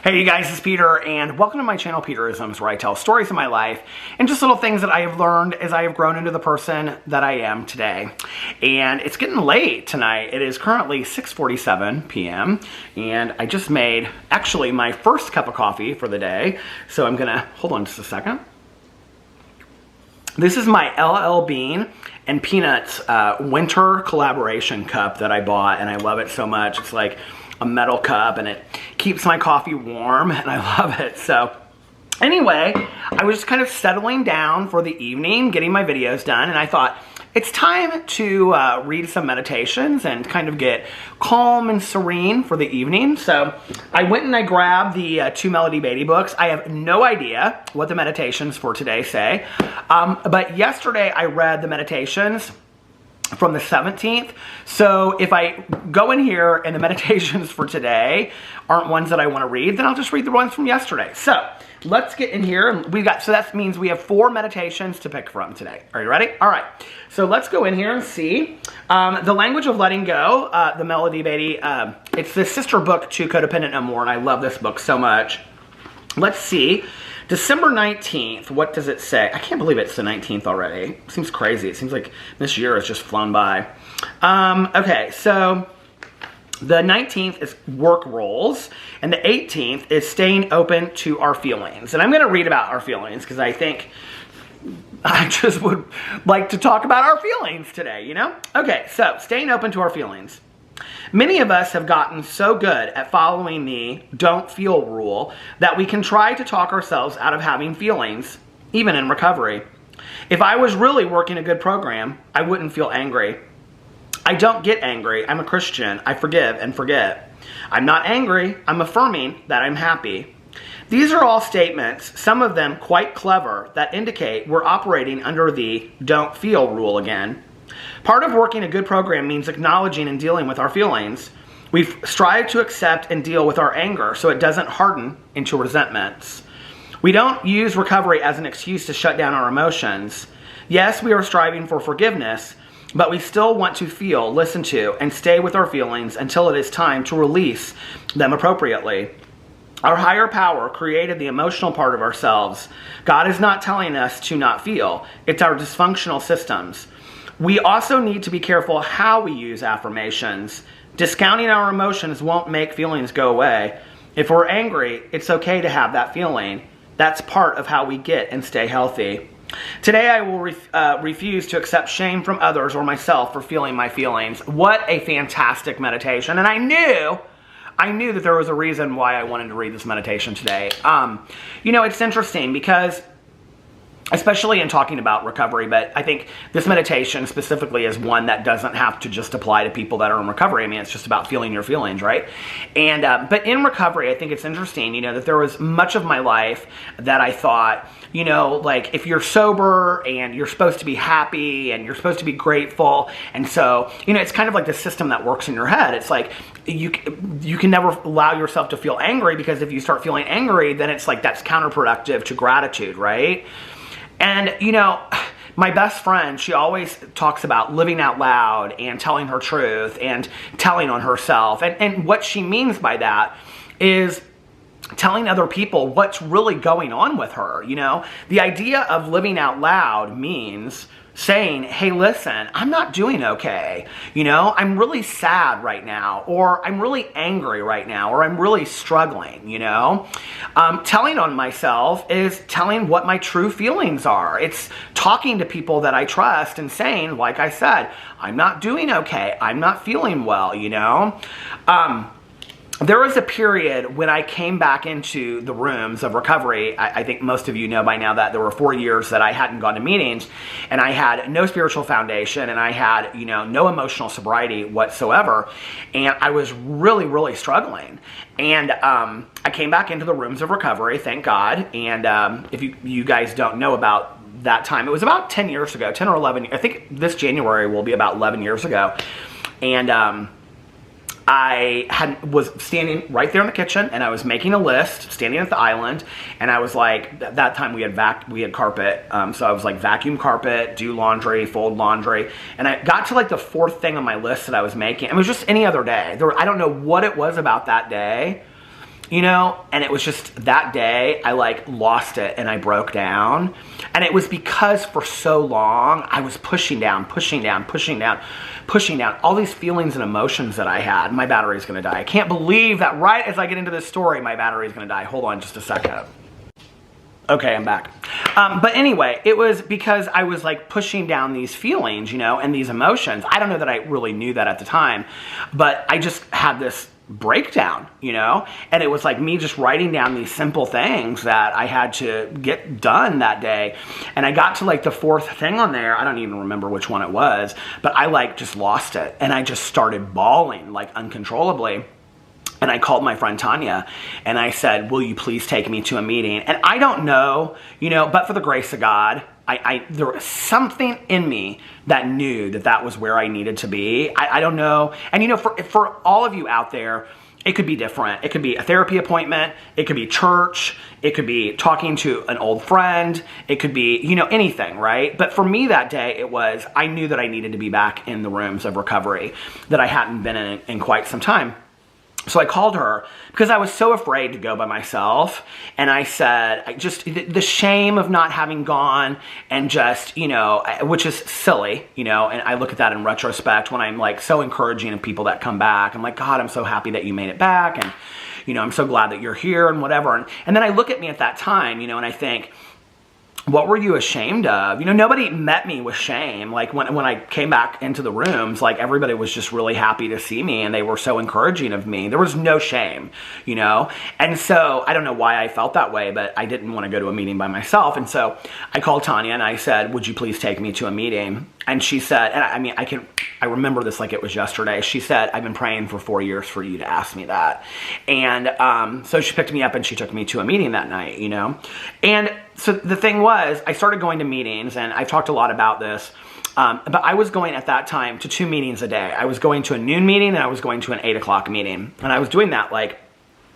Hey you guys, it's Peter, and welcome to my channel, Peterisms, where I tell stories of my life and just little things that I have learned as I have grown into the person that I am today. And it's getting late tonight. It is currently 6:47 p.m. and I just made, actually, my first cup of coffee for the day. So I'm gonna, hold on just a second. This is my LL Bean and Peanuts winter collaboration cup that I bought, and I love it so much. It's like a metal cup and it keeps my coffee warm and I love it. So anyway, I was just kind of settling down for the evening, getting my videos done, and I thought it's time to read some meditations and kind of get calm and serene for the evening. So I went and I grabbed the two Melody Beatty books. I have no idea what the meditations for today say, but yesterday I read the meditations from the 17th. So if I go in here and the meditations for today aren't ones that I want to read, then I'll just read the ones from yesterday. So let's get in here. So that means we have 4 meditations to pick from today. Are you ready? All right. So let's go in here and see. The Language of Letting Go, the Melody Beatty, it's the sister book to Codependent No More, and I love this book so much. Let's see. December 19th, what does it say? I can't believe it's the 19th already. It seems crazy. It seems like this year has just flown by. Okay, so the 19th is work roles, and the 18th is staying open to our feelings. And I'm going to read about our feelings because I think I just would like to talk about our feelings today, you know? Okay, so staying open to our feelings. Many of us have gotten so good at following the don't feel rule that we can try to talk ourselves out of having feelings, even in recovery. If I was really working a good program, I wouldn't feel angry. I don't get angry. I'm a Christian. I forgive and forget. I'm not angry. I'm affirming that I'm happy. These are all statements, some of them quite clever, that indicate we're operating under the don't feel rule again. Part of working a good program means acknowledging and dealing with our feelings. We strive to accept and deal with our anger so it doesn't harden into resentments. We don't use recovery as an excuse to shut down our emotions. Yes, we are striving for forgiveness, but we still want to feel, listen to, and stay with our feelings until it is time to release them appropriately. Our higher power created the emotional part of ourselves. God is not telling us to not feel. It's our dysfunctional systems. We also need to be careful how we use affirmations. Discounting our emotions won't make feelings go away. If we're angry, it's okay to have that feeling. That's part of how we get and stay healthy. Today I will refuse to accept shame from others or myself for feeling my feelings. What a fantastic meditation. And I knew that there was a reason why I wanted to read this meditation today. You know, it's interesting because especially in talking about recovery, but I think this meditation specifically is one that doesn't have to just apply to people that are in recovery. I mean, it's just about feeling your feelings, right? And but in recovery, I think it's interesting, you know, that there was much of my life that I thought, you know, like if you're sober and you're supposed to be happy and you're supposed to be grateful, and so, you know, it's kind of like the system that works in your head. It's like you can never allow yourself to feel angry, because if you start feeling angry, then it's like that's counterproductive to gratitude, right? And, you know, my best friend, she always talks about living out loud and telling her truth and telling on herself. And what she means by that is telling other people what's really going on with her, you know? The idea of living out loud means saying, hey, listen, I'm not doing okay. You know, I'm really sad right now, or I'm really angry right now, or I'm really struggling, you know? Telling on myself is telling what my true feelings are. It's talking to people that I trust and saying, like I said, I'm not doing okay. I'm not feeling well, you know? There was a period when I came back into the rooms of recovery. I think most of you know by now that there were 4 years that I hadn't gone to meetings, and I had no spiritual foundation, and I had, you know, no emotional sobriety whatsoever, and I was really, really struggling. And I came back into the rooms of recovery, thank God. And if you guys don't know about that time, it was about 10 years ago, 10 or 11. I think this January will be about 11 years ago. And I was standing right there in the kitchen, and I was making a list, standing at the island, and I was like, at that time we had carpet, so I was like, vacuum carpet, do laundry, fold laundry, and I got to like the 4th thing on my list that I was making. It was just any other day. I don't know what it was about that day, you know, and it was just that day I like lost it and I broke down. And it was because for so long I was pushing down all these feelings and emotions that I had. My battery's gonna die. I can't believe that right as I get into this story, my battery's gonna die. Hold on just a second. Okay, I'm back. But anyway, it was because I was like pushing down these feelings, you know, and these emotions. I don't know that I really knew that at the time, but I just had this breakdown, you know, and it was like me just writing down these simple things that I had to get done that day. And I got to like the fourth thing on there. I don't even remember which one it was, but I like just lost it. And I just started bawling like uncontrollably. And I called my friend Tanya and I said, will you please take me to a meeting? And I don't know, you know, but for the grace of God, there was something in me that knew that that was where I needed to be. I don't know. And you know, for all of you out there, it could be different. It could be a therapy appointment. It could be church. It could be talking to an old friend. It could be, you know, anything, right? But for me that day, it was, I knew that I needed to be back in the rooms of recovery that I hadn't been in quite some time. So I called her because I was so afraid to go by myself. And I said, the shame of not having gone and just, you know, which is silly, you know, and I look at that in retrospect when I'm like so encouraging of people that come back. I'm like, God, I'm so happy that you made it back. And, you know, I'm so glad that you're here and whatever. And then I look at me at that time, you know, and I think, what were you ashamed of? You know, nobody met me with shame. Like when I came back into the rooms, like everybody was just really happy to see me and they were so encouraging of me. There was no shame, you know? And so I don't know why I felt that way, but I didn't want to go to a meeting by myself. And so I called Tanya and I said, would you please take me to a meeting? And she said, and I mean, I remember this like it was yesterday. She said, I've been praying for 4 years for you to ask me that. And so she picked me up and she took me to a meeting that night, you know? And so the thing was, I started going to meetings, and I've talked a lot about this, but I was going at that time to 2 meetings a day. I was going to a noon meeting and I was going to an 8 o'clock meeting. And I was doing that like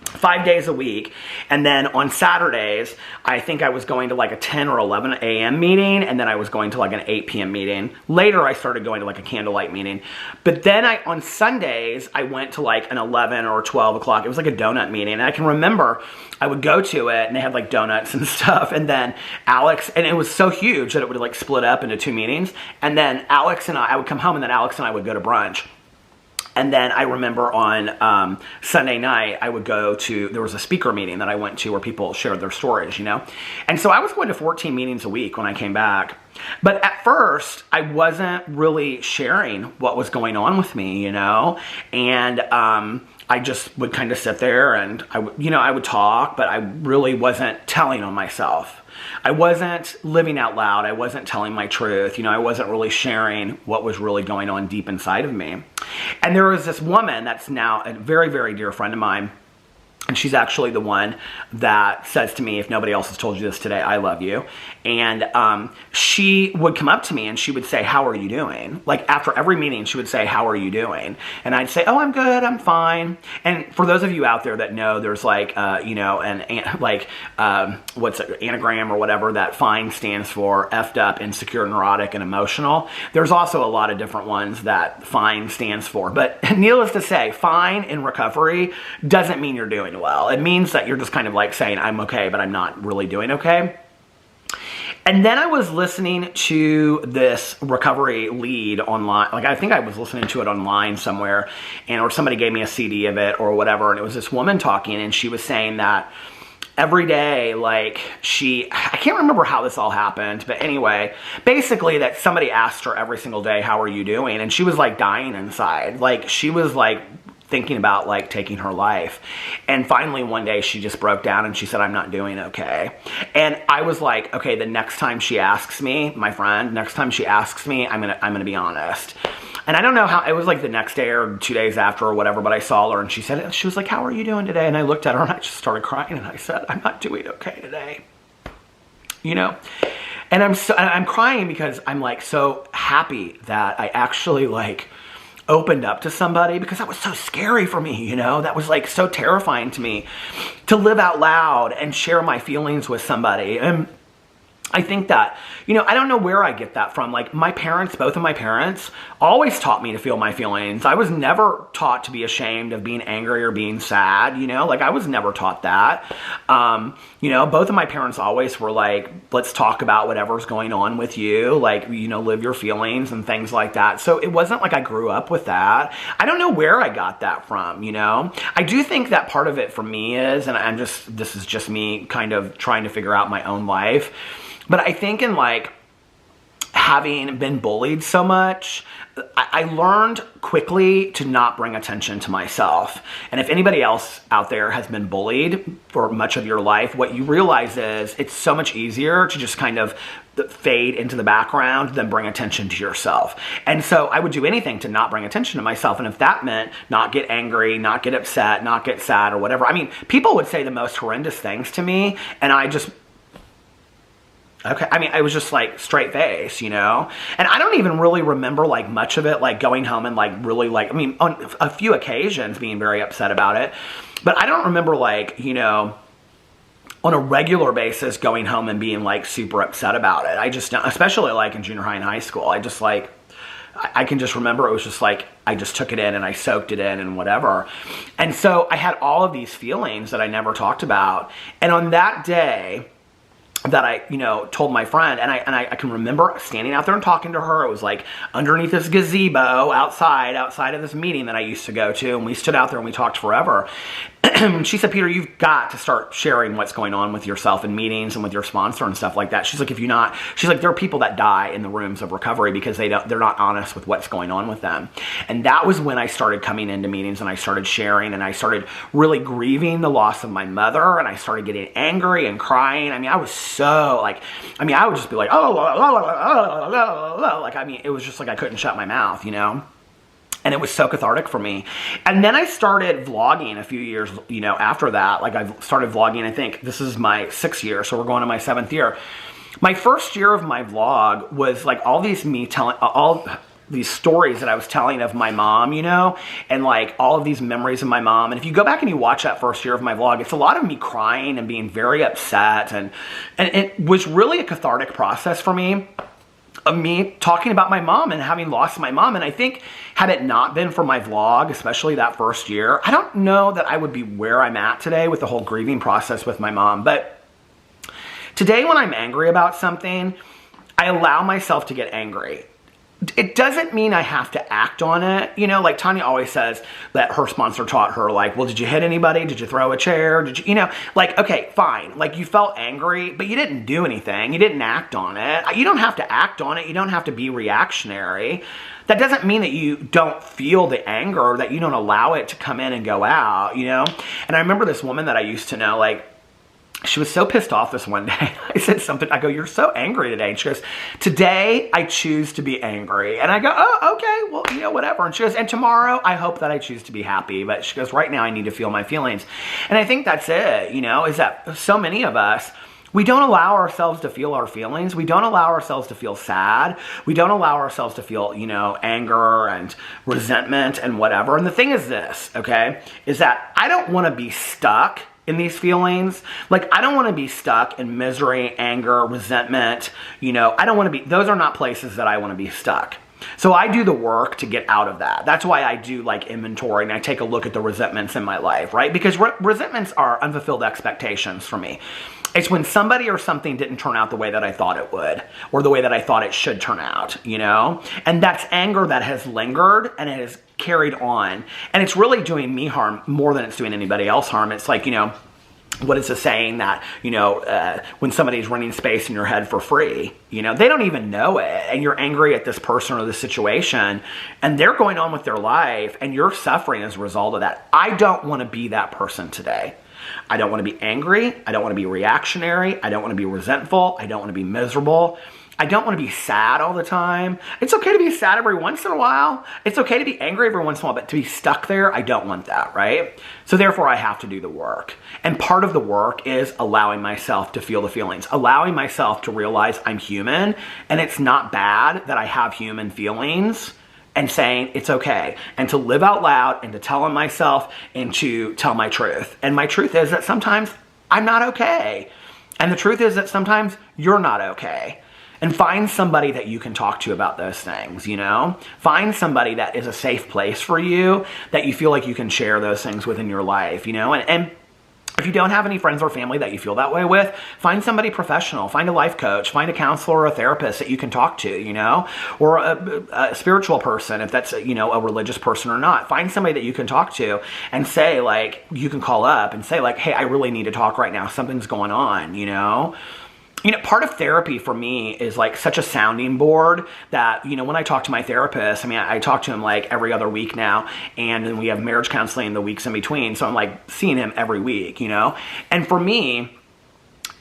5 days a week. And then on Saturdays, I think I was going to like a 10 or 11 a.m. meeting. And then I was going to like an 8 p.m. meeting. Later, I started going to like a candlelight meeting. But then on Sundays, I went to like an 11 or 12 o'clock. It was like a donut meeting. And I can remember I would go to it and they had like donuts and stuff. And then Alex, and it was so huge that it would like split up into 2 meetings. And then Alex and I would come home and then Alex and I would go to brunch. And then I remember on Sunday night, I would go to, there was a speaker meeting that I went to where people shared their stories, you know? And so I was going to 14 meetings a week when I came back. But at first, I wasn't really sharing what was going on with me, you know? And I just would kind of sit there and I would talk, but I really wasn't telling on myself. I wasn't living out loud. I wasn't telling my truth. You know, I wasn't really sharing what was really going on deep inside of me. And there was this woman that's now a very, very dear friend of mine. And she's actually the one that says to me, if nobody else has told you this today, I love you. And she would come up to me and she would say, how are you doing? Like after every meeting, she would say, how are you doing? And I'd say, oh, I'm good, I'm fine. And for those of you out there that know, there's like, you know, what's it, anagram or whatever that FINE stands for, effed up, insecure, neurotic, and emotional. There's also a lot of different ones that FINE stands for. But needless to say, FINE in recovery doesn't mean you're doing well. It means that you're just kind of like saying, I'm okay, but I'm not really doing okay. And then I was listening to this recovery lead online. Like I think I was listening to it online somewhere, or somebody gave me a CD of it or whatever. And it was this woman talking, and she was saying that every day, like I can't remember how this all happened, but anyway, basically that somebody asked her every single day, how are you doing? And she was like dying inside. Like she was like thinking about like taking her life. And finally one day she just broke down and she said, I'm not doing okay. And I was like, okay, the next time she asks me, my friend, next time she asks me, I'm gonna be honest. And I don't know how, it was like the next day or 2 days after or whatever, but I saw her and she was like, how are you doing today? And I looked at her and I just started crying and I said, I'm not doing okay today. You know? And I'm crying because I'm like so happy that I actually like opened up to somebody, because that was so scary for me, you know? That was like so terrifying to me to live out loud and share my feelings with somebody. And I think that, I don't know where I get that from. Like my parents, both of my parents, always taught me to feel my feelings. I was never taught to be ashamed of being angry or being sad, like I was never taught that. Both of my parents always were like, let's talk about whatever's going on with you, like, live your feelings and things like that. So it wasn't like I grew up with that. I don't know where I got that from, I do think that part of it for me is, and this is just me kind of trying to figure out my own life. But I think in like having been bullied so much, I learned quickly to not bring attention to myself. And if anybody else out there has been bullied for much of your life, what you realize is it's so much easier to just kind of fade into the background than bring attention to yourself. And so I would do anything to not bring attention to myself. And if that meant not get angry, not get upset, not get sad or whatever, I mean, people would say the most horrendous things to me, and I just... Okay, I mean, I was just like straight face, And I don't even really remember like much of it, like going home and like really like, I mean, on a few occasions being very upset about it. But I don't remember like, on a regular basis going home and being like super upset about it. I just don't, especially like in junior high and high school. I just like, I can just remember it was just like, I just took it in and I soaked it in and whatever. And so I had all of these feelings that I never talked about. And on that day that I, told my friend, and I can remember standing out there and talking to her. It was like underneath this gazebo outside of this meeting that I used to go to, and we stood out there and we talked forever. She said, Peter, you've got to start sharing what's going on with yourself in meetings and with your sponsor and stuff like that. She's like, there are people that die in the rooms of recovery because they're not honest with what's going on with them. And that was when I started coming into meetings and I started sharing and I started really grieving the loss of my mother, and I started getting angry and crying. I mean, I was so like, I would just be like, it was just like I couldn't shut my mouth, And it was so cathartic for me. And then I started vlogging a few years, after that. Like I started vlogging, I think this is my 6th year, so we're going to my 7th year. My first year of my vlog was like all these stories that I was telling of my mom, and like all of these memories of my mom. And if you go back and you watch that first year of my vlog, it's a lot of me crying and being very upset. And it was really a cathartic process for me. Of me talking about my mom and having lost my mom. And I think had it not been for my vlog, especially that first year, I don't know that I would be where I'm at today with the whole grieving process with my mom. But today when I'm angry about something, I allow myself to get angry. It doesn't mean I have to act on it. Like Tanya always says that her sponsor taught her, like, well, did you hit anybody? Did you throw a chair? Did you, like, okay, fine. Like you felt angry, but you didn't do anything. You didn't act on it. You don't have to act on it. You don't have to be reactionary. That doesn't mean that you don't feel the anger or that you don't allow it to come in and go out, And I remember this woman that I used to know, like, she was so pissed off this one day. I said something, I go, you're so angry today. And she goes, today I choose to be angry. And I go, oh, okay, well, whatever. And she goes, and tomorrow I hope that I choose to be happy. But she goes, right now I need to feel my feelings. And I think that's it, is that so many of us, we don't allow ourselves to feel our feelings. We don't allow ourselves to feel sad. We don't allow ourselves to feel, anger and resentment and whatever. And the thing is this, okay, is that I don't want to be stuck in these feelings. Like, I don't want to be stuck in misery, anger, resentment. I don't want to be, those are not places that I want to be stuck. So I do the work to get out of that. That's why I do like inventory and I take a look at the resentments in my life, right? Because resentments are unfulfilled expectations for me. It's when somebody or something didn't turn out the way that I thought it would, or the way that I thought it should turn out, And that's anger that has lingered and it has carried on. And it's really doing me harm more than it's doing anybody else harm. It's like, what is the saying that, when somebody's renting space in your head for free, they don't even know it. And you're angry at this person or this situation and they're going on with their life and you're suffering as a result of that. I don't want to be that person today. I don't want to be angry. I don't want to be reactionary. I don't want to be resentful. I don't want to be miserable. I don't want to be sad all the time. It's okay to be sad every once in a while. It's okay to be angry every once in a while, but to be stuck there, I don't want that, right? So therefore, I have to do the work. And part of the work is allowing myself to feel the feelings, allowing myself to realize I'm human, and it's not bad that I have human feelings, and saying it's okay, and to live out loud, and to tell on myself, and to tell my truth. And my truth is that sometimes I'm not okay. And the truth is that sometimes you're not okay. And find somebody that you can talk to about those things, you know? Find somebody that is a safe place for you, that you feel like you can share those things within your life, you know? And if you don't have any friends or family that you feel that way with, find somebody professional. Find a life coach. Find a counselor or a therapist that you can talk to, you know? Or a spiritual person, if that's, you know, a religious person or not. Find somebody that you can talk to and say, like, you can call up and say, like, hey, I really need to talk right now. Something's going on, you know? You know, part of therapy for me is like such a sounding board that, you know, when I talk to my therapist, I mean, I talk to him like every other week now, and then we have marriage counseling the weeks in between. So I'm like seeing him every week, you know? And for me,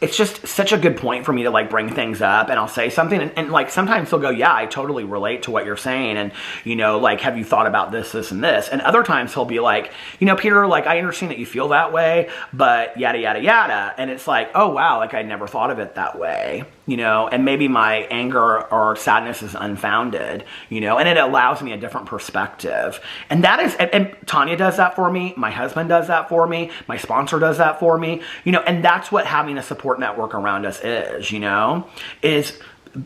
it's just such a good point for me to like bring things up, and I'll say something and like sometimes he'll go, yeah, I totally relate to what you're saying. And, you know, like, have you thought about this, this, and this? And other times he'll be like, you know, Peter, like, I understand that you feel that way, but yada, yada, yada. And it's like, oh, wow, like I never thought of it that way, you know, and maybe my anger or sadness is unfounded, you know, and it allows me a different perspective. And that is, and Tanya does that for me. My husband does that for me. My sponsor does that for me, you know, and that's what having a support network around us is, you know, is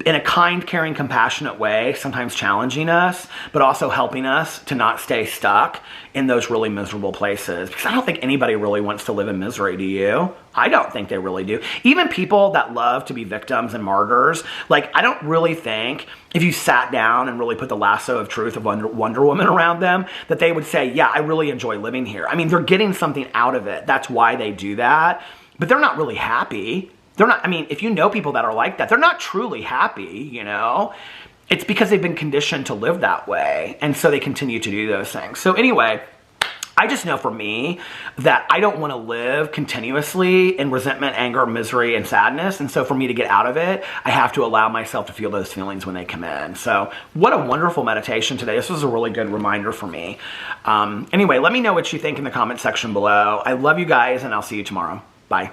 in a kind, caring, compassionate way, sometimes challenging us, but also helping us to not stay stuck in those really miserable places. Because I don't think anybody really wants to live in misery, do you? I don't think they really do. Even people that love to be victims and martyrs, like, I don't really think if you sat down and really put the lasso of truth of Wonder Woman around them, that they would say, yeah, I really enjoy living here. I mean, they're getting something out of it. That's why they do that. But they're not really happy. They're not, I mean, if you know people that are like that, they're not truly happy, you know? It's because they've been conditioned to live that way. And so they continue to do those things. So anyway, I just know for me that I don't want to live continuously in resentment, anger, misery, and sadness. And so for me to get out of it, I have to allow myself to feel those feelings when they come in. So what a wonderful meditation today. This was a really good reminder for me. Anyway, let me know what you think in the comment section below. I love you guys, and I'll see you tomorrow. Bye.